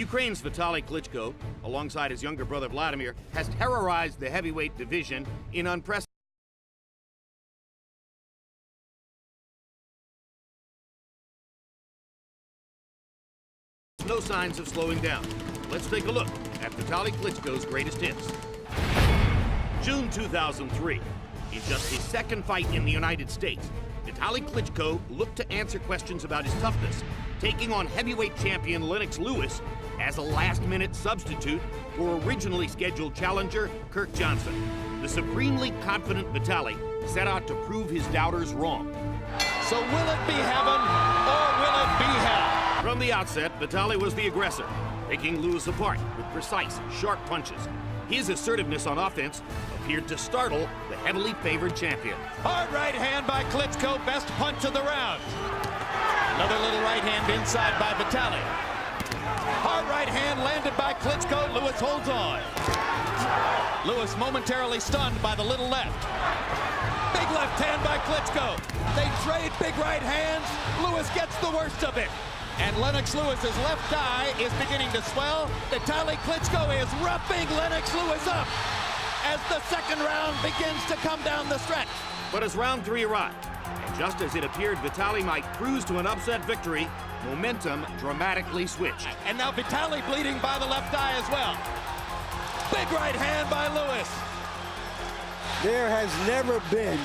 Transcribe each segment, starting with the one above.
Ukraine's Vitali Klitschko, alongside his younger brother Vladimir, has terrorized the heavyweight division in unprecedented. No signs of slowing down. Let's take a look at Vitali Klitschko's greatest hits. June 2003. In just his second fight in the United States, Vitali Klitschko looked to answer questions about his toughness, taking on heavyweight champion Lennox Lewis as a last-minute substitute for originally scheduled challenger Kirk Johnson. The supremely confident Vitali set out to prove his doubters wrong. So will it be heaven or will it be hell? From the outset, Vitali was the aggressor, picking Lewis apart with precise, sharp punches. His assertiveness on offense appeared to startle the heavily favored champion. Hard right hand by Klitschko, best punch of the round. Another little right hand inside by Vitali. Hard right hand landed by Klitschko, Lewis holds on. Lewis momentarily stunned by the little left. Big left hand by Klitschko. They trade big right hands, Lewis gets the worst of it. And Lennox Lewis's left thigh is beginning to swell. Vitali Klitschko is roughing Lennox Lewis up as the second round begins to come down the stretch. But as round 3 arrived, and just as it appeared Vitali might cruise to an upset victory, momentum dramatically switched. And now Vitali bleeding by the left eye as well. Big right hand by Lewis. There has never been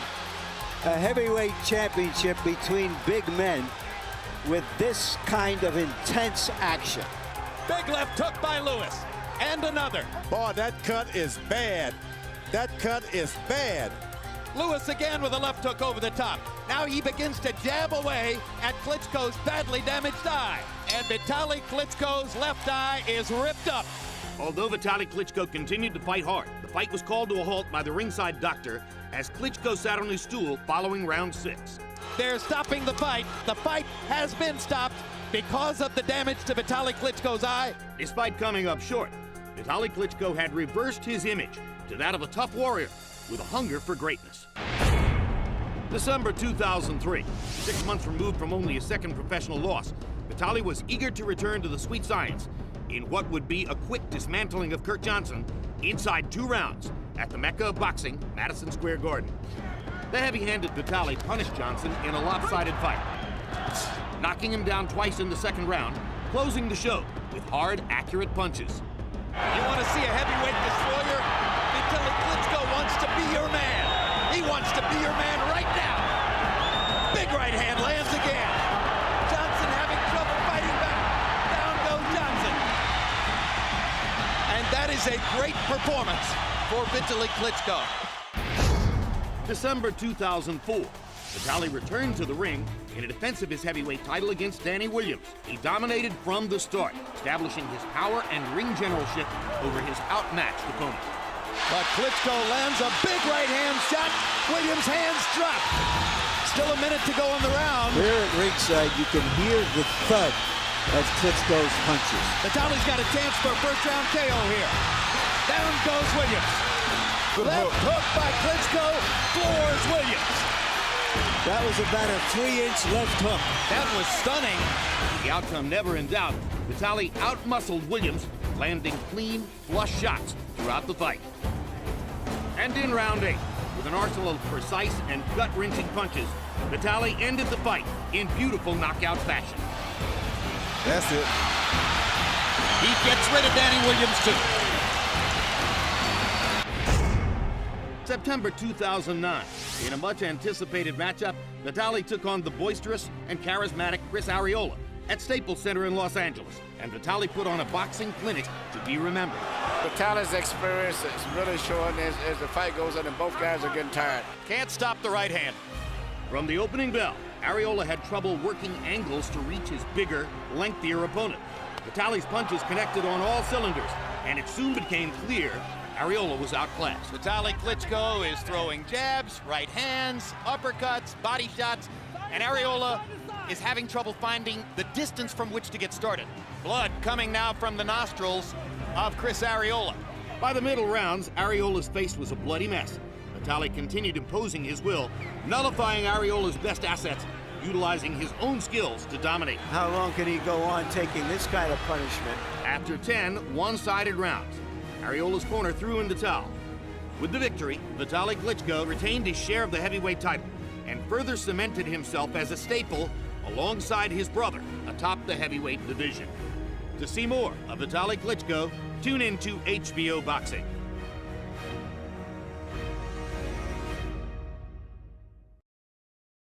a heavyweight championship between big men with this kind of intense action. Big left hook by Lewis. And another. Boy, that cut is bad. That cut is bad. Lewis again with a left hook over the top. Now he begins to jab away at Klitschko's badly damaged eye. And Vitali Klitschko's left eye is ripped up. Although Vitali Klitschko continued to fight hard, the fight was called to a halt by the ringside doctor as Klitschko sat on his stool following round 6. They're stopping the fight. The fight has been stopped because of the damage to Vitali Klitschko's eye. Despite coming up short, Vitali Klitschko had reversed his image to that of a tough warrior with a hunger for greatness. December 2003, 6 months removed from only his second professional loss, Vitali was eager to return to the sweet science in what would be a quick dismantling of Kirk Johnson inside 2 rounds at the Mecca of boxing, Madison Square Garden. The heavy-handed Vitali punished Johnson in a lopsided fight, knocking him down twice in the second round, closing the show with hard, accurate punches. You want to see a heavyweight destroyer? Vitali Klitschko wants to be your man. He wants to be your man right now. Big right hand lands again. Johnson having trouble fighting back. Down goes Johnson. And that is a great performance for Vitali Klitschko. December 2004, Vitali returned to the ring in a defense of his heavyweight title against Danny Williams. He dominated from the start, establishing his power and ring generalship over his outmatched opponent. But Klitschko lands a big right hand shot. Williams' hands drop. Still a minute to go in the round. Here at ringside, you can hear the thud of Klitschko's punches. Vitali's got a chance for a first round KO here. Down goes Williams. Left hook by Klitschko floors Williams. That was about a 3-inch left hook. That was stunning. The outcome never in doubt. Vitali outmuscled Williams, landing clean, flush shots throughout the fight. And in round 8, with an arsenal of precise and gut-wrenching punches, Vitali ended the fight in beautiful knockout fashion. That's it. He gets rid of Danny Williams too. September 2009, in a much-anticipated matchup, Vitali took on the boisterous and charismatic Chris Arreola at Staples Center in Los Angeles, and Vitali put on a boxing clinic to be remembered. Vitali's experience is really showing as the fight goes on, and both guys are getting tired. Can't stop the right hand. From the opening bell, Arreola had trouble working angles to reach his bigger, lengthier opponent. Vitali's punches connected on all cylinders, and it soon became clear Arreola was outclassed. Vitali Klitschko is throwing jabs, right hands, uppercuts, body shots, and Arreola is having trouble finding the distance from which to get started. Blood coming now from the nostrils of Chris Arreola. By the middle rounds, Arreola's face was a bloody mess. Vitali continued imposing his will, nullifying Arreola's best assets utilizing his own skills to dominate. How long can he go on taking this kind of punishment? After 10 one-sided rounds, Ariola's corner threw in the towel. With the victory, Vitali Klitschko retained his share of the heavyweight title and further cemented himself as a staple alongside his brother atop the heavyweight division. To see more of Vitali Klitschko, tune in to HBO Boxing.